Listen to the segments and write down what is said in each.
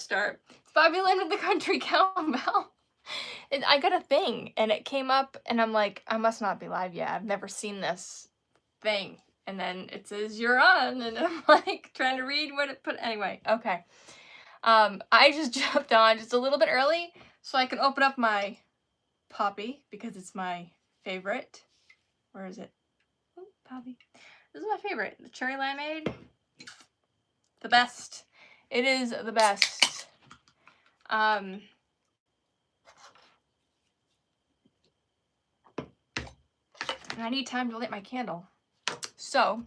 start. It's Bobby Lynn with the Country Cowbell. And I got a thing, and it came up, and I'm like, I must not be live yet. I've never seen this thing. And then it says, you're on, and I'm like, trying to read what it put. Anyway, okay. I just jumped on just a little bit early, so I can open up my Poppy, because it's my favorite. Where is it? Oh, Poppy. This is my favorite. The cherry limeade. The best. It is the best. And I need time to light my candle. So,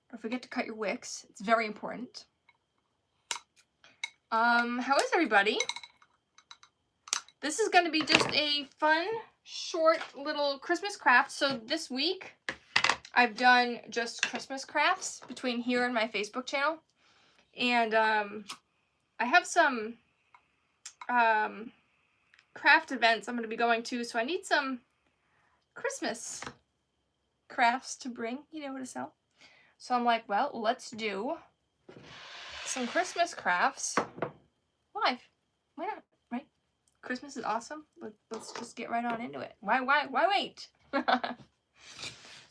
don't forget to cut your wicks. It's very important. How is everybody? This is going to be just a fun, short little Christmas craft. So this week, I've done just Christmas crafts between here and my Facebook channel. And I have some craft events I'm going to be going to, so I need some Christmas crafts to bring, you know, to sell. So I'm like, well, let's do some Christmas crafts live. Why not, right? Christmas is awesome. Let's just get right on into it. Why wait?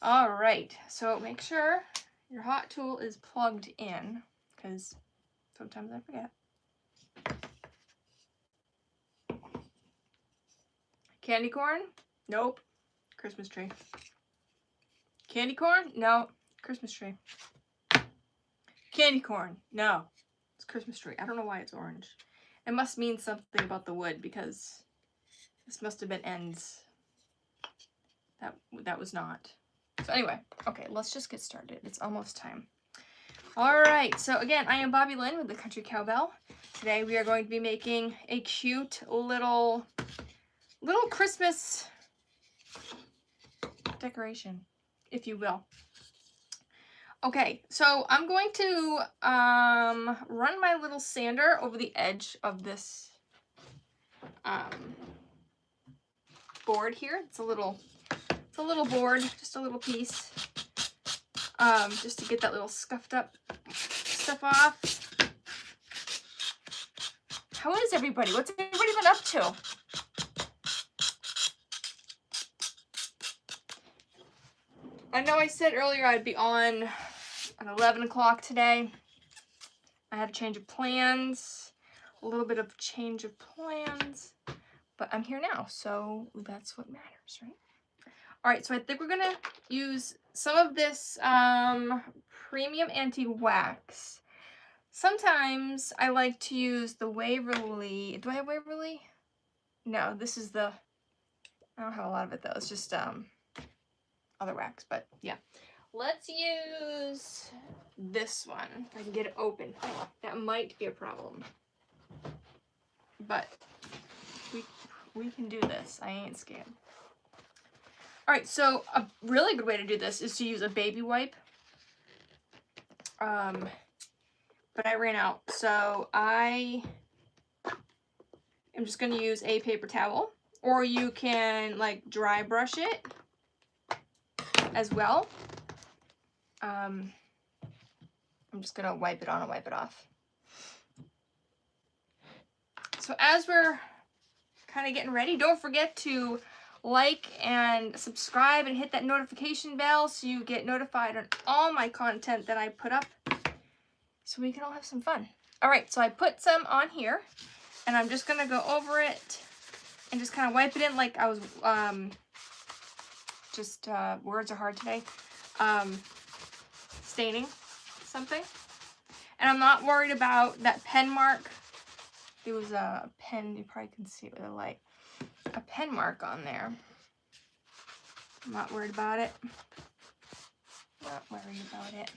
All right, so make sure your hot tool is plugged in, because sometimes I forget. Candy corn? Nope. Christmas tree. Candy corn? No. Christmas tree. Candy corn? No. It's Christmas tree. I don't know why it's orange. It must mean something about the wood, because this must have been ends. That was not. So anyway, okay, let's just get started. It's almost time. All right, so again, I am Bobby Lynn with the Country Cowbell. Today we are going to be making a cute little Christmas decoration, if you will. Okay, so I'm going to run my little sander over the edge of this board here. It's a little board, just a little piece, just to get that little scuffed up stuff off. How is everybody? What's everybody been up to? I know I said earlier I'd be on at 11 o'clock today. I had a change of plans, a little bit of change of plans, but I'm here now, so that's what matters, right? All right, so I think we're gonna use some of this premium anti-wax. Sometimes I like to use the Waverly. Do I have Waverly? No, this is the, I don't have a lot of it though. It's just other wax, but yeah. Let's use this one. If I can get it open. That might be a problem, but we can do this. I ain't scared. All right, so a really good way to do this is to use a baby wipe. But I ran out, so I am just going to use a paper towel, or you can like dry brush it as well. I'm just going to wipe it on and wipe it off. So as we're kind of getting ready, don't forget to like and subscribe and hit that notification bell so you get notified on all my content that I put up, so we can all have some fun. All right, so I put some on here, and I'm just gonna go over it and just kind of wipe it in like I was, words are hard today, staining something. And I'm not worried about that pen mark. There was a pen, you probably can see it with a light, a pen mark on there. I'm not worried about it. Not worried about it.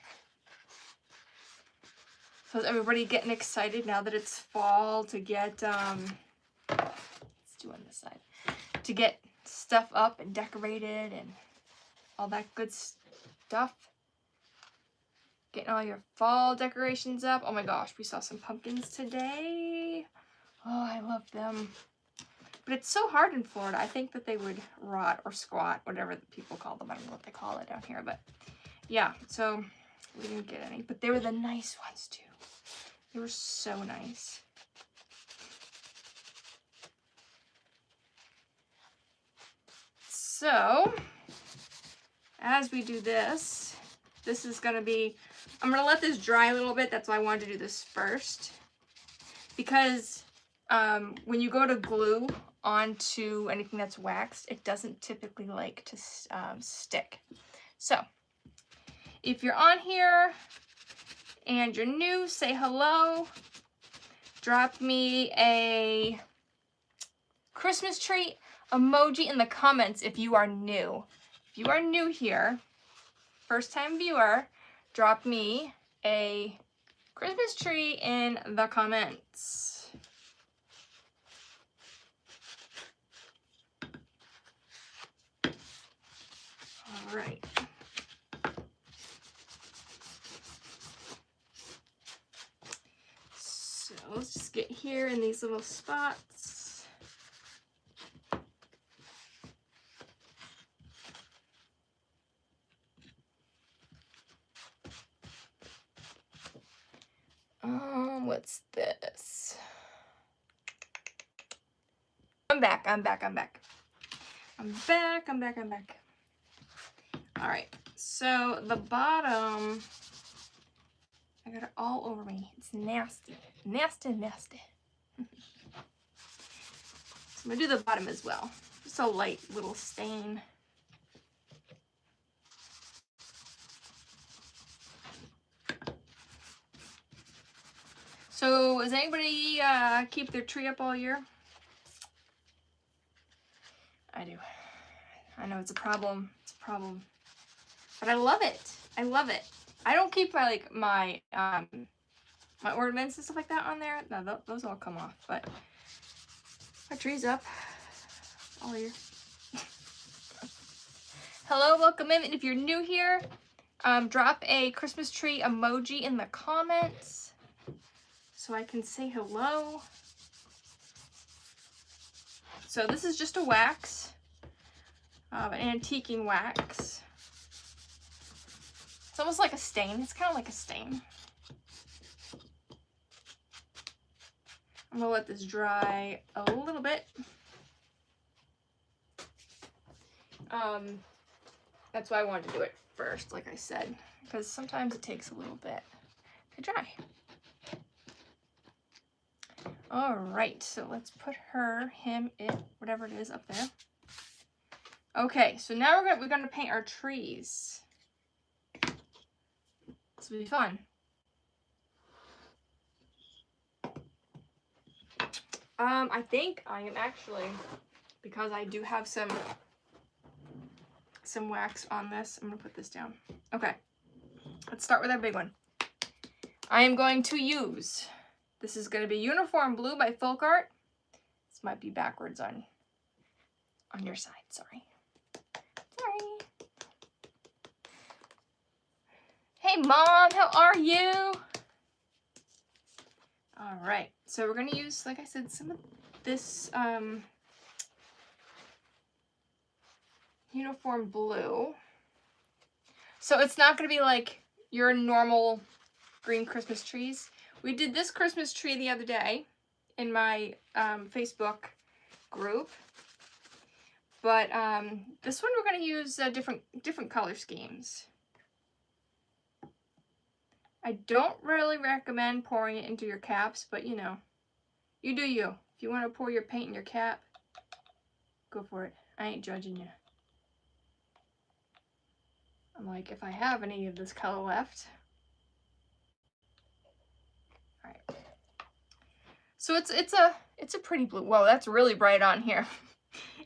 So is everybody getting excited now that it's fall to get, let's do on this side, to get stuff up and decorated and all that good stuff? Getting all your fall decorations up. Oh my gosh, we saw some pumpkins today. Oh, I love them. But it's so hard in Florida. I think that they would rot or squat, whatever the people call them. I don't know what they call it down here, but yeah. So we didn't get any, but they were the nice ones too. They were so nice. So, as we do this, this is going to be, I'm going to let this dry a little bit. That's why I wanted to do this first. Because when you go to glue onto anything that's waxed, it doesn't typically like to stick. So, if you're on here and you're new, say hello. Drop me a Christmas tree emoji in the comments if you are new. If you are new here, first time viewer, drop me a Christmas tree in the comments. All right. So let's just get here in these little spots. What's this? I'm back. All right, so the bottom, I got it all over me. It's nasty. So I'm gonna do the bottom as well. Just a light little stain. So does anybody keep their tree up all year? I do. I know it's a problem. But I love it. I don't keep my ornaments and stuff like that on there. No, those all come off. But my tree's up all year. Hello, welcome in. And if you're new here, drop a Christmas tree emoji in the comments so I can say hello. So this is just a wax, an antiquing wax. It's almost like a stain. It's kind of like a stain. I'm gonna let this dry a little bit. That's why I wanted to do it first, like I said, because sometimes it takes a little bit to dry. All right, so let's put her, him, it, whatever it is up there. Okay, so now we're gonna paint our trees. This will be fun. I think I am actually, because I do have some wax on this, I'm gonna put this down. Okay, let's start with our big one. I am going to use, this is gonna be Uniform Blue by Folk Art. This might be backwards on your side, sorry. Hey Mom, how are you? All right, so we're gonna use, like I said, some of this Uniform Blue. So it's not gonna be like your normal green Christmas trees. We did this Christmas tree the other day in my Facebook group, but this one we're gonna use different color schemes. I don't really recommend pouring it into your caps, but you know, you do you. If you want to pour your paint in your cap, go for it. I ain't judging you. I'm like, if I have any of this color left. All right. So it's a pretty blue. Whoa, that's really bright on here.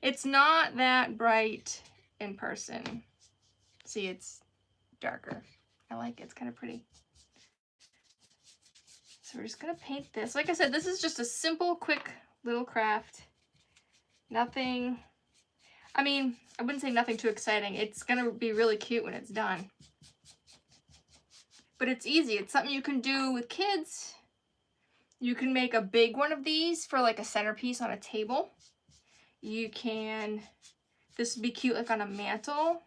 It's not that bright in person. See, it's darker. I like it. It's kind of pretty. So we're just gonna paint this. Like I said, this is just a simple, quick little craft. Nothing, I mean, I wouldn't say nothing too exciting. It's gonna be really cute when it's done. But it's easy. It's something you can do with kids. You can make a big one of these for like a centerpiece on a table. You can, this would be cute like on a mantle.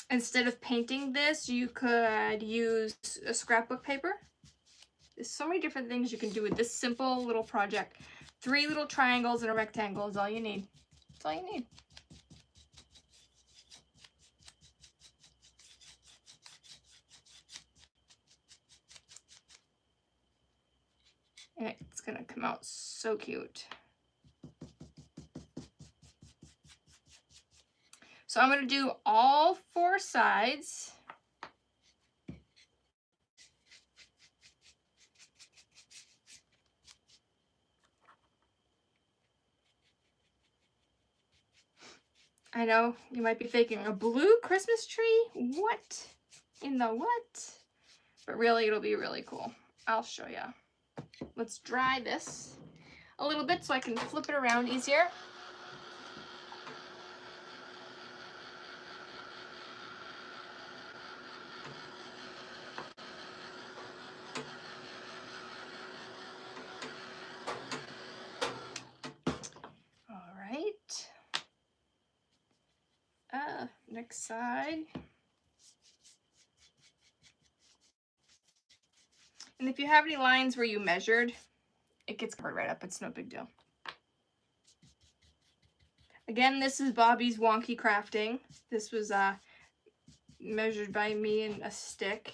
Instead of painting this, you could use a scrapbook paper There's so many different things you can do with this simple little project. 3 little triangles and a rectangle is all you need. That's all you need. And it's gonna come out so cute. So I'm gonna do all 4 sides. I know, you might be thinking, a blue Christmas tree? What in the what? But really, it'll be really cool. I'll show you. Let's dry this a little bit so I can flip it around easier. All right. Next side. And if you have any lines where you measured, it gets covered right up. It's no big deal. Again, this is Bobby's Wonky Crafting. This was measured by me in a stick,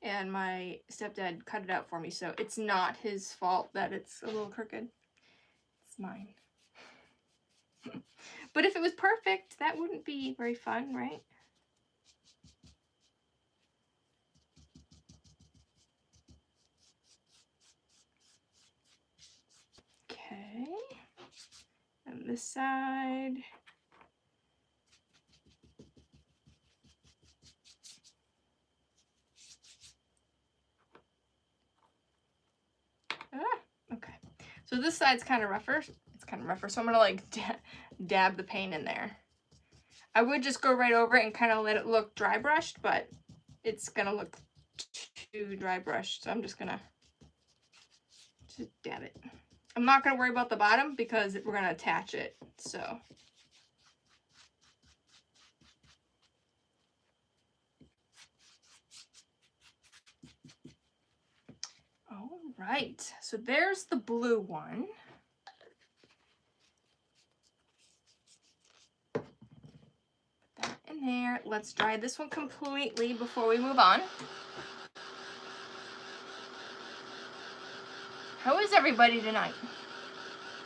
and my stepdad cut it out for me, so it's not his fault that it's a little crooked. It's mine. But if it was perfect, that wouldn't be very fun, right? Okay. And this side. Okay. So this side's kind of rougher. It's kind of rougher, so I'm gonna like dab the paint in there. I would just go right over it and kind of let it look dry brushed, but it's gonna look too dry brushed, so I'm just gonna dab it. I'm not gonna worry about the bottom because we're gonna attach it, so. All right, so there's the blue one. Put that in there. Let's dry this one completely before we move on. How is everybody tonight?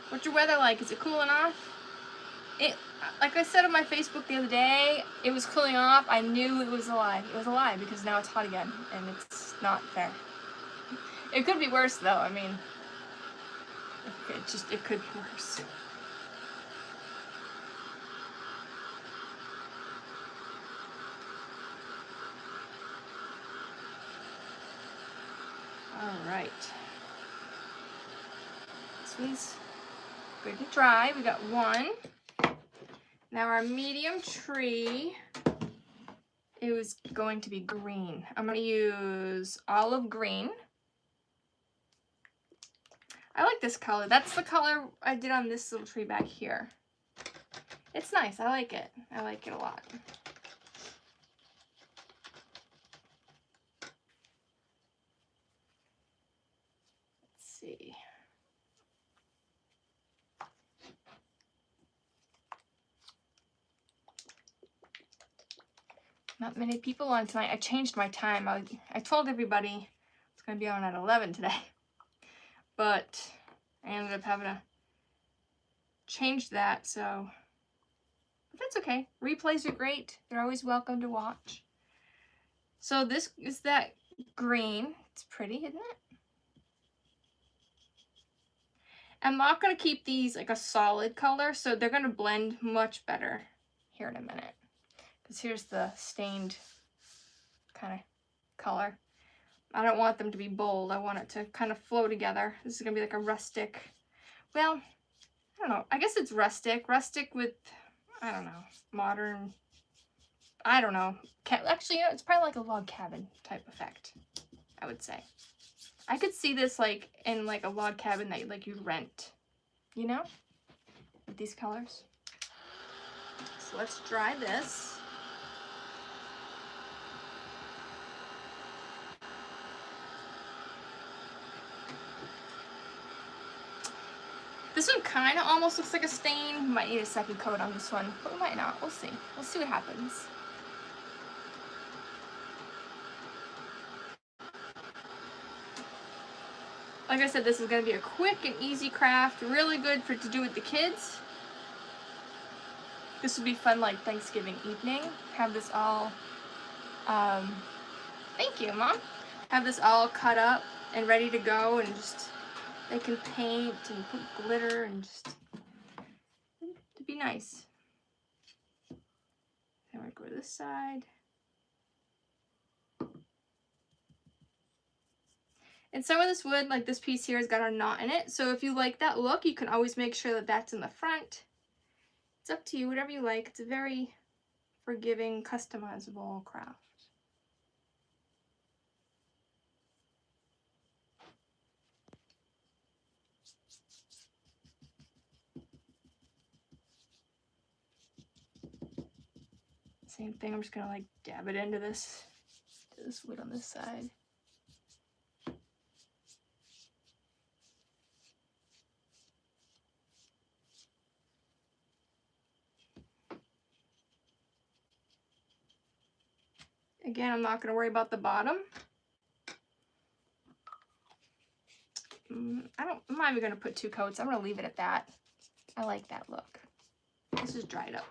What's your weather like? Is it cooling off? Like I said on my Facebook the other day, it was cooling off. I knew it was a lie. It was a lie because now it's hot again, and it's not fair. It could be worse though. I mean, it could be worse. All right. This one's good to dry. We got one. Now our medium tree, it was going to be green. I'm going to use olive green. I like this color. That's the color I did on this little tree back here. It's nice. I like it. I like it a lot. Let's see. Not many people on tonight. I changed my time. I told everybody it's going to be on at 11 today. But I ended up having to change that, so but that's okay. Replays are great. They're always welcome to watch. So this is that green. It's pretty, isn't it? I'm not going to keep these like a solid color, so they're going to blend much better here in a minute. Because here's the stained kind of color. I don't want them to be bold. I want it to kind of flow together. This is going to be like a rustic, well, I don't know. I guess it's rustic. Rustic with, I don't know, modern, I don't know. Actually, you know, it's probably like a log cabin type effect, I would say. I could see this like in like a log cabin that like you rent, you know, with these colors. So let's dry this. This one kind of almost looks like a stain. Might need a second coat on this one, but we might not. We'll see. We'll see what happens. Like I said, this is going to be a quick and easy craft. Really good to do with the kids. This would be fun like Thanksgiving evening. Have this all, thank you, Mom. Have this all cut up and ready to go, and just, they can paint and put glitter and just, it'd be nice. Then we're gonna go to this side. And some of this wood, like this piece here, has got a knot in it. So if you like that look, you can always make sure that that's in the front. It's up to you, whatever you like. It's a very forgiving, customizable craft. Same thing, I'm just gonna like dab it into this wood on this side. Again, I'm not going to worry about the bottom. I'm not even going to put 2 coats. I'm going to leave it at that. I like that look. This is dried up.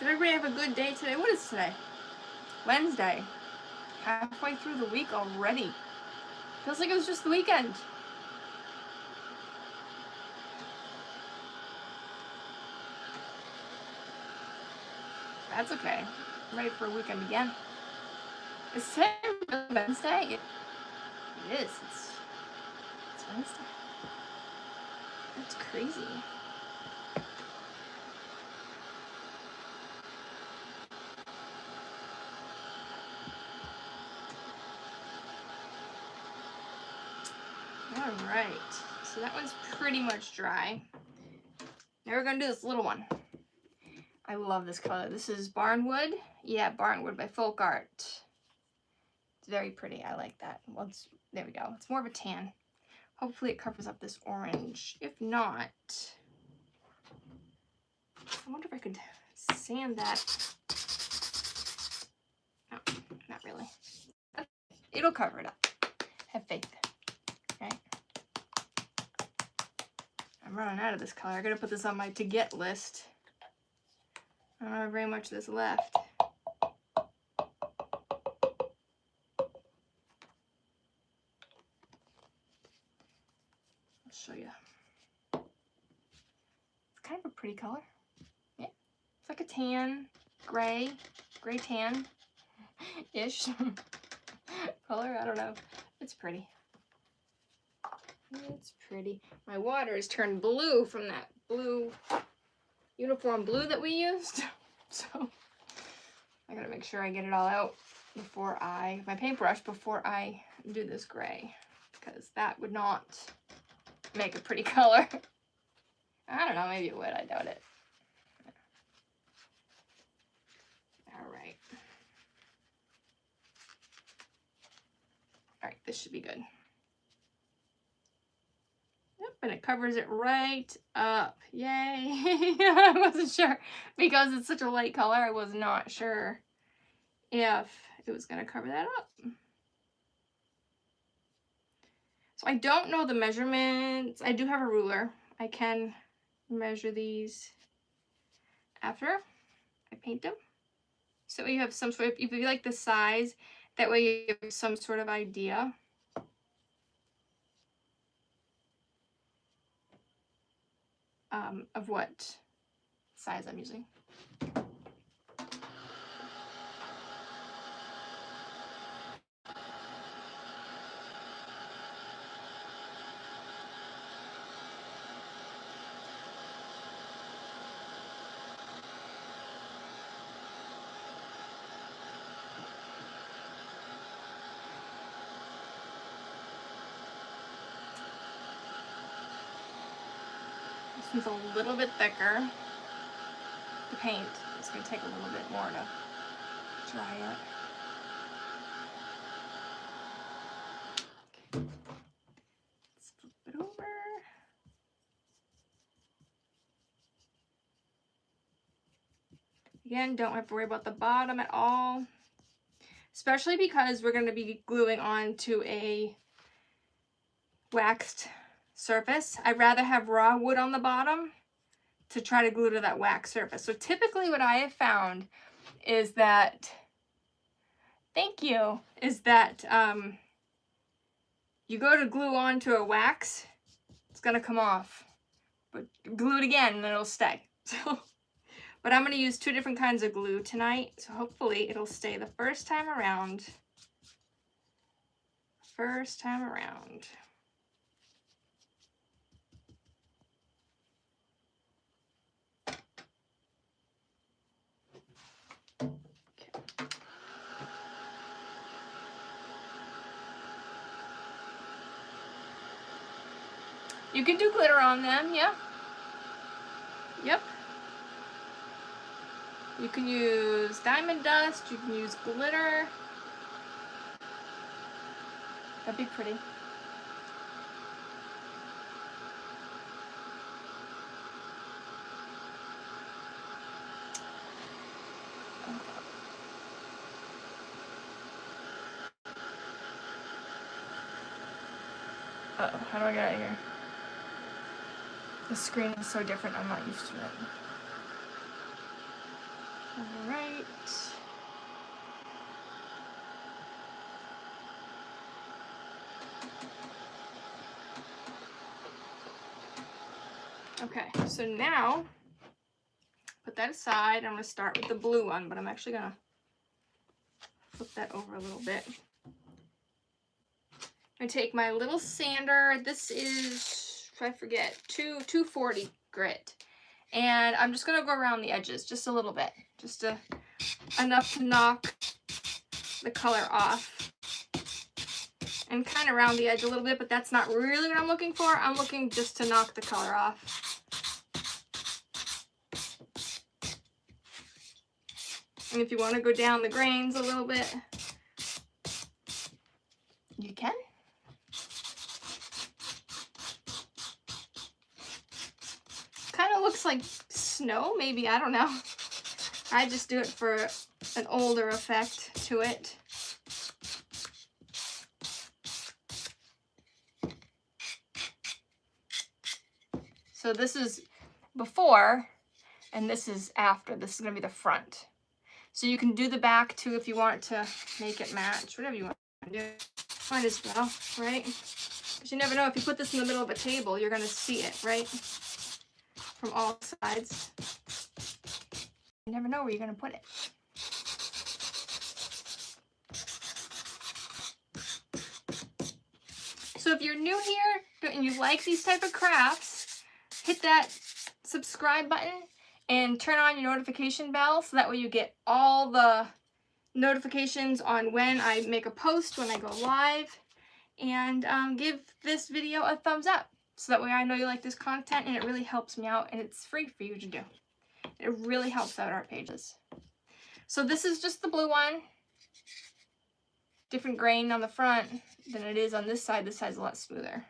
Did everybody have a good day today? What is today? Wednesday. Halfway through the week already. Feels like it was just the weekend. That's okay. I'm ready for a weekend again. Is today really Wednesday? It is. It's Wednesday. That's crazy. Alright, so that one's pretty much dry. Now we're going to do this little one. I love this color. This is Barnwood. Yeah, Barnwood by Folk Art. It's very pretty. I like that. Well, there we go. It's more of a tan. Hopefully it covers up this orange. If not, I wonder if I could sand that. No, not really. It'll cover it up. Have faith. Right? I'm running out of this color. I gotta put this on my to get list. I don't have very much of this left. I'll show you. It's kind of a pretty color. Yeah. It's like a tan, gray tan-ish color. I don't know. It's pretty. It's pretty. My water is turned blue from that blue uniform blue that we used. So I gotta make sure I get it all out before my paintbrush before I do this gray, because that would not make a pretty color. I don't know, maybe it would, I doubt it. Alright. Alright, this should be good. And it covers it right up. Yay. I wasn't sure, because it's such a light color, I was not sure if it was going to cover that up. So I don't know the measurements. I do have a ruler. I can measure these after I paint them. So you have some sort of, if you like the size, that way you have some sort of idea. Of what size I'm using. one's a little bit thicker. The paint is going to take a little bit more to dry it. Okay. Let's flip it over. Again, don't have to worry about the bottom at all, especially because we're going to be gluing onto a waxed surface. I'd rather have raw wood on the bottom to try to glue to that wax surface. So typically what I have found is that, you go to glue onto a wax, it's gonna come off, but glue it again and it'll stay. So, but I'm gonna use 2 different kinds of glue tonight, so hopefully it'll stay the first time around. First time around. You can do glitter on them, yeah. Yep. You can use diamond dust, you can use glitter. That'd be pretty. Uh-oh, how do I get out of here? The screen is so different, I'm not used to it. Alright. Okay, so now, put that aside. I'm going to start with the blue one, but I'm actually going to flip that over a little bit. I take my little sander. This is, I forget, 240 grit. And I'm just going to go around the edges just a little bit. Just enough to knock the color off. And kind of around the edge a little bit, but that's not really what I'm looking for. I'm looking just to knock the color off. And if you want to go down the grains a little bit, you can. Kind of looks like snow, maybe, I don't know. I just do it for an older effect to it. So this is before, and this is after. This is going to be the front. So you can do the back too if you want to make it match, whatever you want to do. Might as well, right? Because you never know, if you put this in the middle of a table, you're going to see it, right? From all sides. You never know where you're going to put it. So if you're new here and you like these type of crafts, hit that subscribe button and turn on your notification bell so that way you get all the notifications on when I make a post, when I go live, and give this video a thumbs up so that way I know you like this content, and it really helps me out, and it's free for you to do. It really helps out our pages. So this is just the blue one. Different grain on the front than it is on this side. This side's a lot smoother.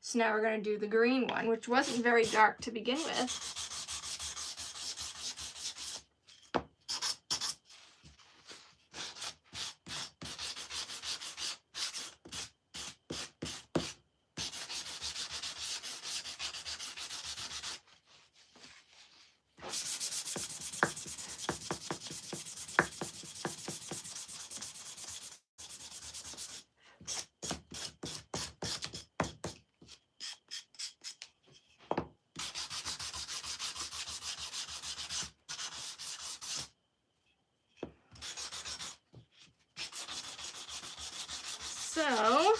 So now we're going to do the green one, which wasn't very dark to begin with. So, all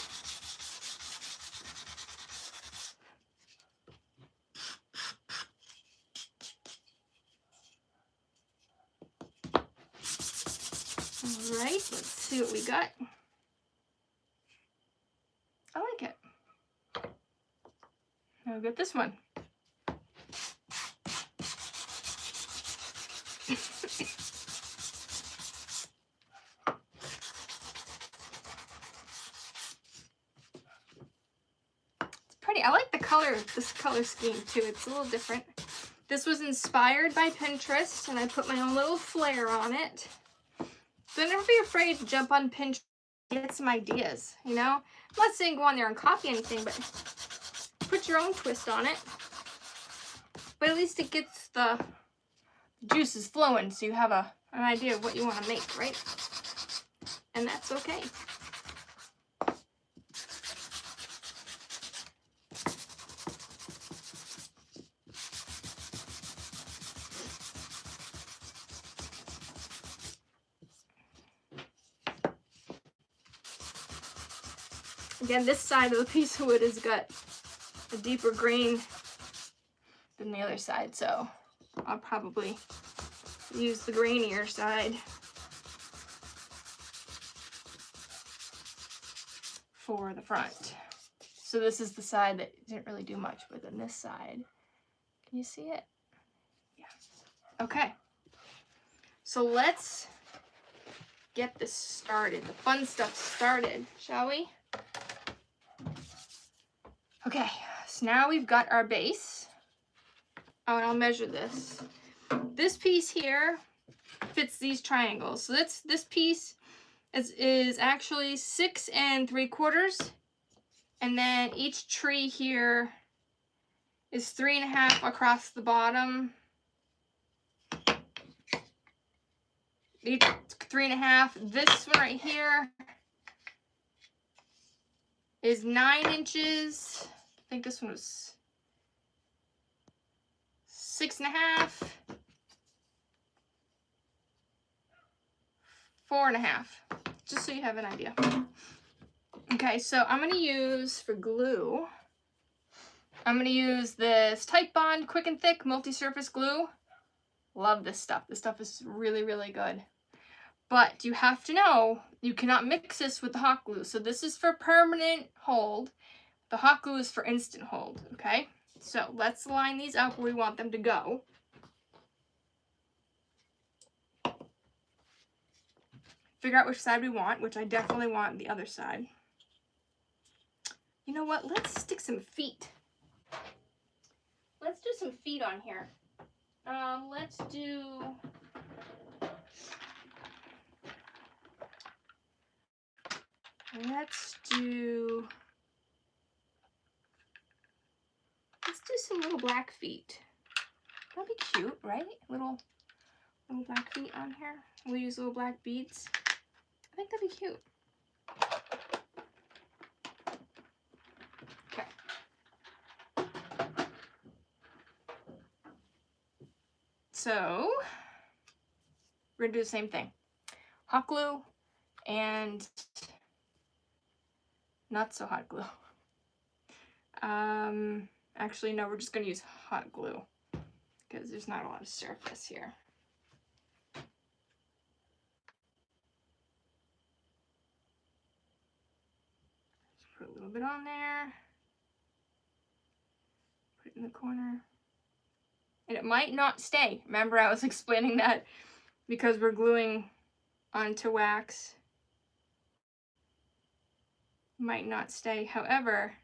right, let's see what we got. I like it. Now we got this one. pretty. I like the color, this color scheme too. It's a little different. This was inspired by Pinterest, and I put my own little flair on it. So never be afraid to jump on Pinterest and get some ideas, you know? I'm not saying go on there and copy anything, but put your own twist on it. But at least it gets the juices flowing, so you have an idea of what you want to make, right? And that's okay. Again, this side of the piece of wood has got a deeper grain than the other side, so I'll probably use the grainier side for the front. So this is the side that didn't really do much, but then this side, can you see it? Yeah. Okay. So let's get this started, the fun stuff started, shall we? Okay, so now we've got our base. Oh, and I'll measure this. This piece here fits these triangles. So this piece is actually 6 3/4, and then each tree here is 3 1/2 across the bottom. Each 3 1/2. This one right here is 9 inches. I think this one was 6 1/2. 4 1/2, just so you have an idea. Okay, so I'm going to use, for glue, I'm going to use this Titebond Quick and Thick multi-surface glue. Love this stuff. This stuff is really, really good. But you have to know, you cannot mix this with the hot glue. So this is for permanent hold. The hot glue is for instant hold, okay? So let's line these up where we want them to go. Figure out which side we want, which I definitely want the other side. You know what? Let's stick some feet. Let's do some feet on here. Let's do some little black feet. That'd be cute, right? Little black feet on here. We'll use little black beads. I think that'd be cute. Okay. So we're gonna do the same thing. Hot glue and not so hot glue. Actually, no, we're just gonna use hot glue because there's not a lot of surface here. Just put a little bit on there. Put it in the corner. And it might not stay. Remember, I was explaining that because we're gluing onto wax. It might not stay. However,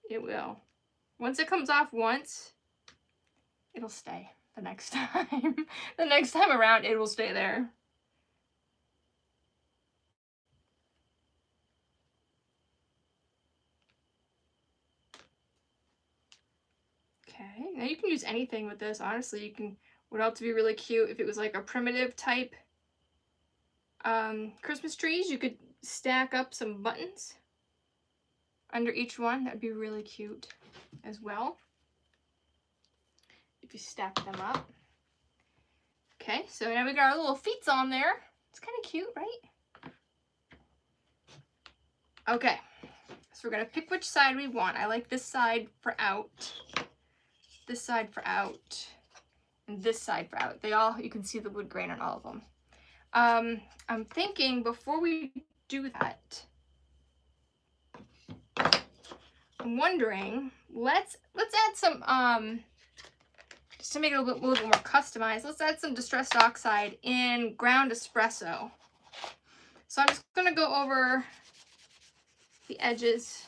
it will. Once it comes off once, it'll stay the next time. The next time around, it will stay there. Okay, now you can use anything with this. Honestly, you can, would also be really cute if it was like a primitive type Christmas trees. You could stack up some buttons under each one. That'd be really cute as well if you stack them up. Okay, so now we got our little feet on there. It's kind of cute, right? Okay, so we're gonna pick which side we want. I like this side for out, this side for out, and this side for out. They all, you can see the wood grain on all of them. I'm thinking before we do that, I'm wondering, let's add some, just to make it a little bit more customized, let's add some Distressed Oxide in ground espresso. So I'm just gonna go over the edges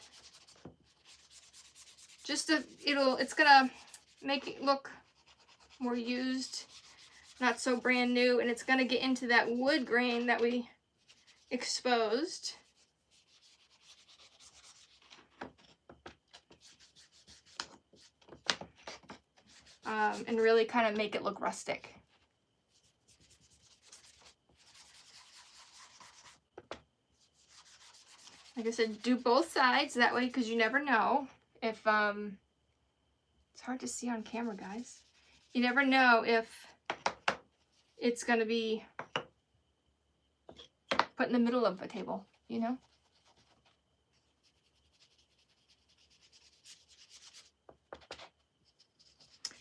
it's gonna make it look more used, not so brand new, and it's gonna get into that wood grain that we exposed. And really kind of make it look rustic. Like I said, do both sides that way, because you never know if it's hard to see on camera, guys. You never know if it's gonna be put in the middle of a table, you know?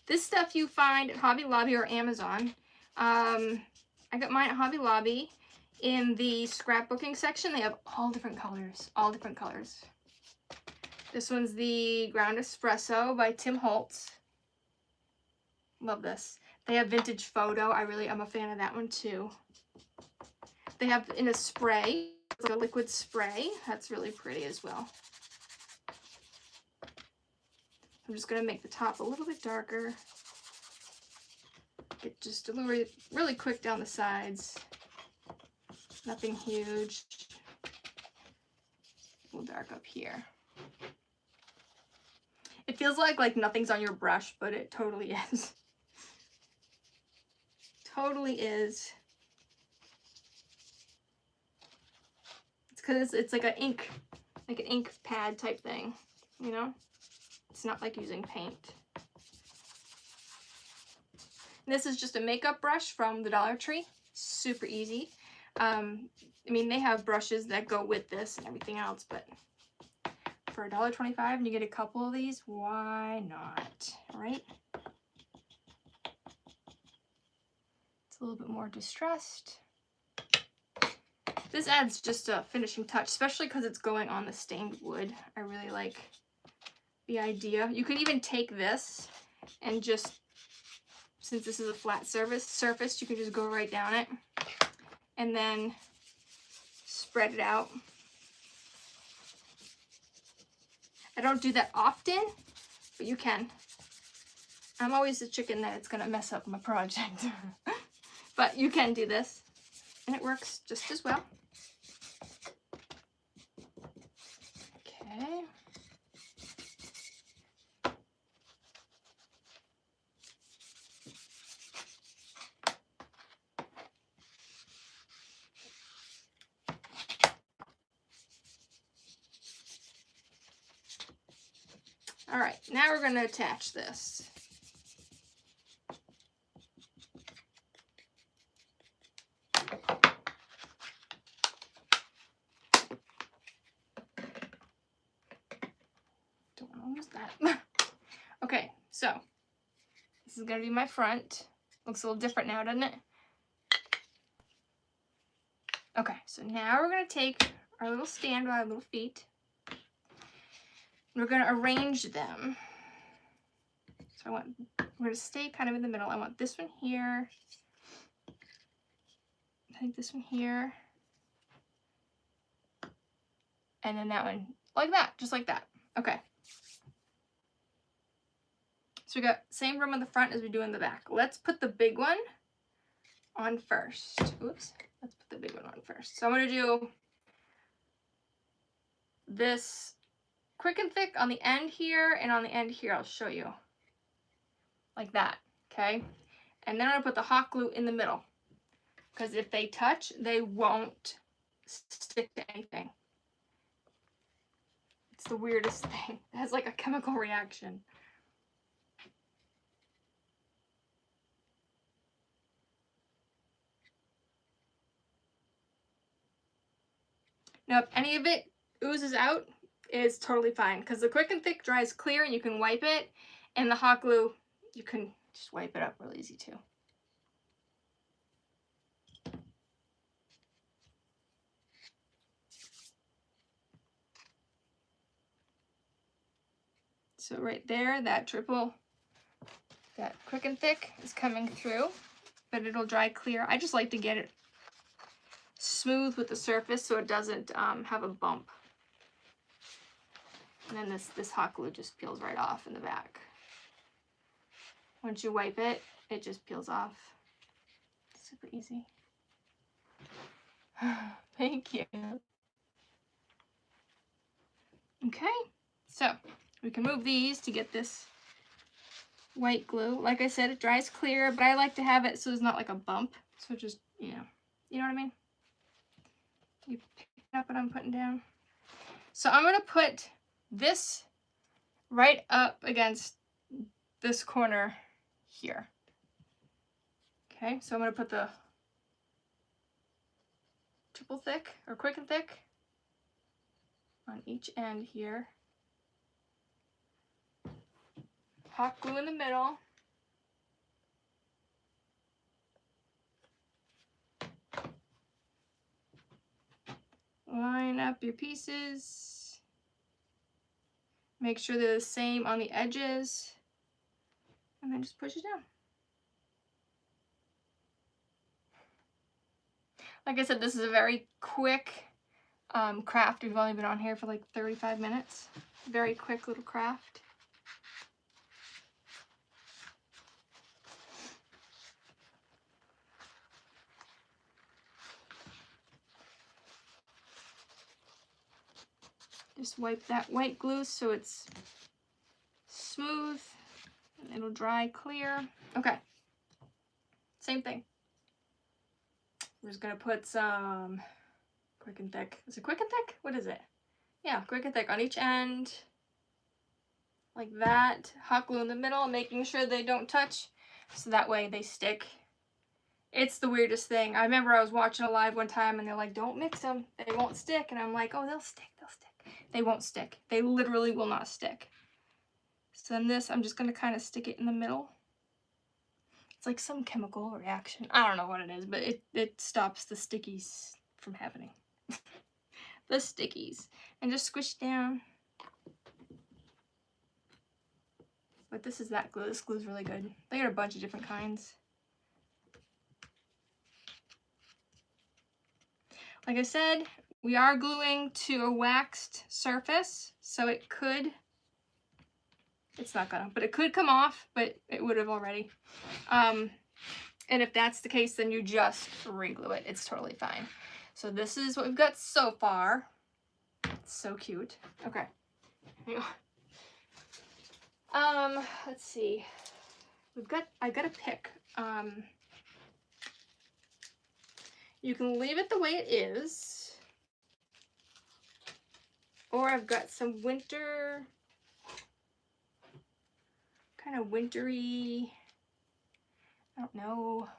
This stuff you find at Hobby Lobby or Amazon. I got mine at Hobby Lobby. In the scrapbooking section, they have all different colors, This one's the Ground Espresso by Tim Holtz. Love this. They have Vintage Photo. I'm a fan of that one too. They have in a spray, it's like a liquid spray. That's really pretty as well. I'm just gonna make the top a little bit darker. Get just a little really quick down the sides. Nothing huge. A little dark up here. It feels like nothing's on your brush, but it totally is. Totally is. It's because it's like an ink pad type thing, you know? It's not like using paint. And this is just a makeup brush from the Dollar Tree. Super easy. I mean, they have brushes that go with this and everything else, but for $1.25 and you get a couple of these, why not, right? It's a little bit more distressed. This adds just a finishing touch, especially because it's going on the stained wood. I really like the idea. You could even take this and just, since this is a flat surface, you can just go right down it and then spread it out. I don't do that often, but you can. I'm always the chicken that it's gonna mess up my project. But you can do this, and it works just as well. Okay. All right, now we're going to attach this. Don't want to lose that. Okay, so this is going to be my front. Looks a little different now, doesn't it? Okay, so now we're going to take our little stand with our little feet. We're going to arrange them. So we're going to stay kind of in the middle. I want this one here. I think this one here. And then that one like that, just like that. Okay. So we got same room on the front as we do in the back. Let's put the big one on first. Oops. Let's put the big one on first. So I'm going to do this quick and thick on the end here, and on the end here I'll show you. Like that, okay? And then I'm going to put the hot glue in the middle, because if they touch, they won't stick to anything. It's the weirdest thing. It has like a chemical reaction. Now, if any of it oozes out, it's totally fine, because the quick and thick dries clear and you can wipe it, and the hot glue, you can just wipe it up real easy too. So right there, that quick and thick is coming through, but it'll dry clear. I just like to get it smooth with the surface so it doesn't have a bump. And then this hot glue just peels right off in the back. Once you wipe it, it just peels off. Super easy. Thank you. Okay, so we can move these to get this white glue. Like I said, it dries clear, but I like to have it so it's not like a bump. So just, you know what I mean? You pick up what I'm putting down. So I'm gonna put this right up against this corner here. Okay, so I'm gonna put the triple thick or quick and thick on each end here. Hot glue in the middle. Line up your pieces. Make sure they're the same on the edges. And then just push it down. Like I said, this is a very quick craft. We've only been on here for like 35 minutes. Very quick little craft. Just wipe that white glue so it's smooth and it'll dry clear. Okay, same thing. We're just gonna put some quick and thick. Is it quick and thick? What is it? Yeah, quick and thick on each end. Like that. Hot glue in the middle, making sure they don't touch so that way they stick. It's the weirdest thing. I remember I was watching a live one time and they're like, don't mix them, they won't stick. And I'm like, oh, they'll stick, they'll stick. They won't stick. They literally will not stick. So then this, I'm just gonna kind of stick it in the middle. It's like some chemical reaction. I don't know what it is, but it stops the stickies from happening. The stickies. And just squish down. But this is that glue. This glue is really good. They got a bunch of different kinds. Like I said, we are gluing to a waxed surface, so it could, it's not gonna, but it could come off, but it would have already. And if that's the case, then you just re-glue it. It's totally fine. So this is what we've got so far. It's so cute. Okay. Hang on. Let's see. I gotta pick. You can leave it the way it is. Or I've got some winter, kind of wintry, I don't know.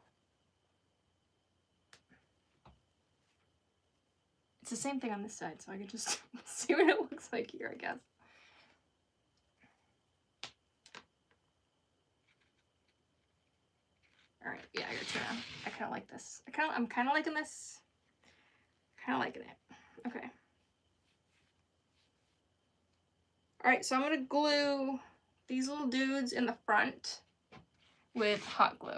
It's the same thing on this side, so I can just see what it looks like here, I guess. All right, yeah, I gotta turn on. I kind of like this. I'm kind of liking this. Kind of liking it. Okay. All right, so I'm gonna glue these little dudes in the front with hot glue.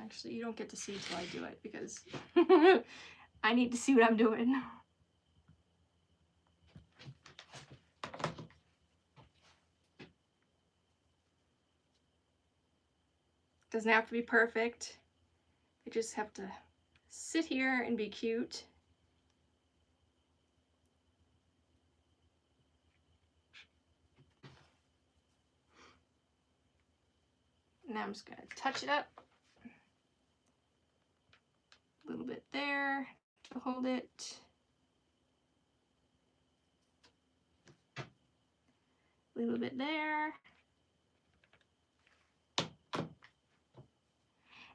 Actually, you don't get to see till I do it because I need to see what I'm doing. Doesn't have to be perfect. I just have to sit here and be cute. Now I'm just gonna touch it up. A little bit there to hold it. A little bit there.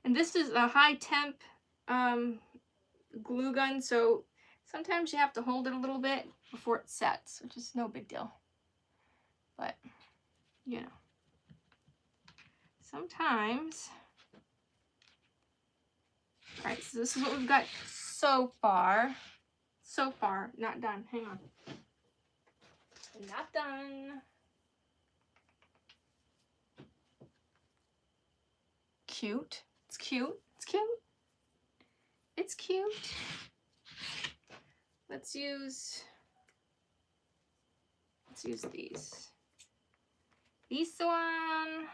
And this is a high temp glue gun, so sometimes you have to hold it a little bit before it sets, which is no big deal. But, you know, sometimes. All right, so this is what we've got so far. So far, not done. Hang on. Not done. Cute. It's cute. It's cute. It's cute. Let's use let's use these. This one.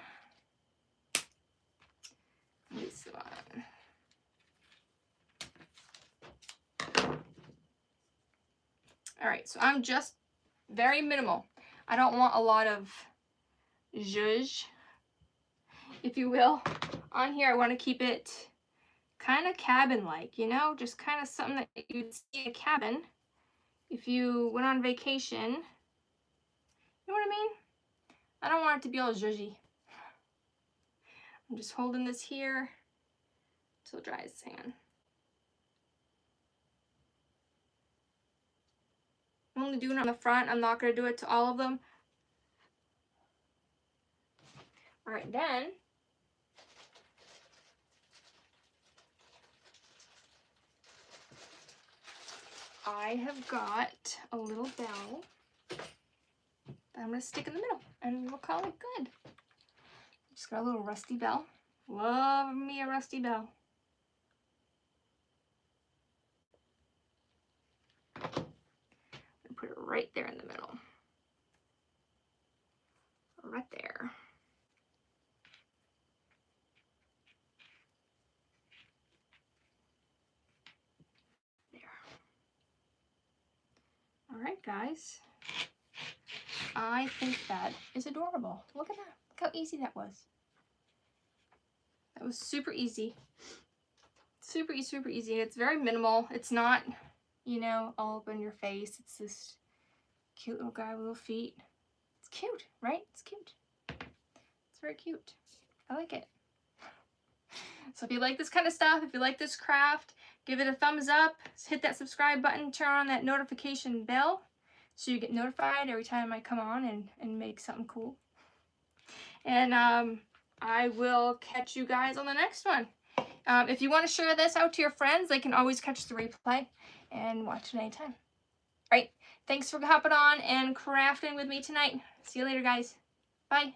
This one. All right, so I'm just very minimal. I don't want a lot of zhuzh, if you will, on here. I want to keep it kind of cabin-like, you know, just kind of something that you'd see in a cabin if you went on vacation. You know what I mean? I don't want it to be all zhuzhy. I'm just holding this here until it dries. Hang on. I'm only doing it on the front. I'm not going to do it to all of them. All right, then I have got a little bell that I'm going to stick in the middle, and we'll call it good. Just got a little rusty bell. Love me a rusty bell. Put it right there in the middle. Right there. There. All right, guys. I think that is adorable. Look at that. Look how easy that was. That was super easy. Super easy, super easy. It's very minimal. It's not, you know, all up in your face. It's this cute little guy with little feet. It's cute, right? It's cute. It's very cute. I like it. So if you like this kind of stuff, if you like this craft, give it a thumbs up. Hit that subscribe button. Turn on that notification bell so you get notified every time I come on and make something cool. And I will catch you guys on the next one. If you want to share this out to your friends, they can always catch the replay and watch it anytime. All right. Thanks for hopping on and crafting with me tonight. See you later, guys. Bye.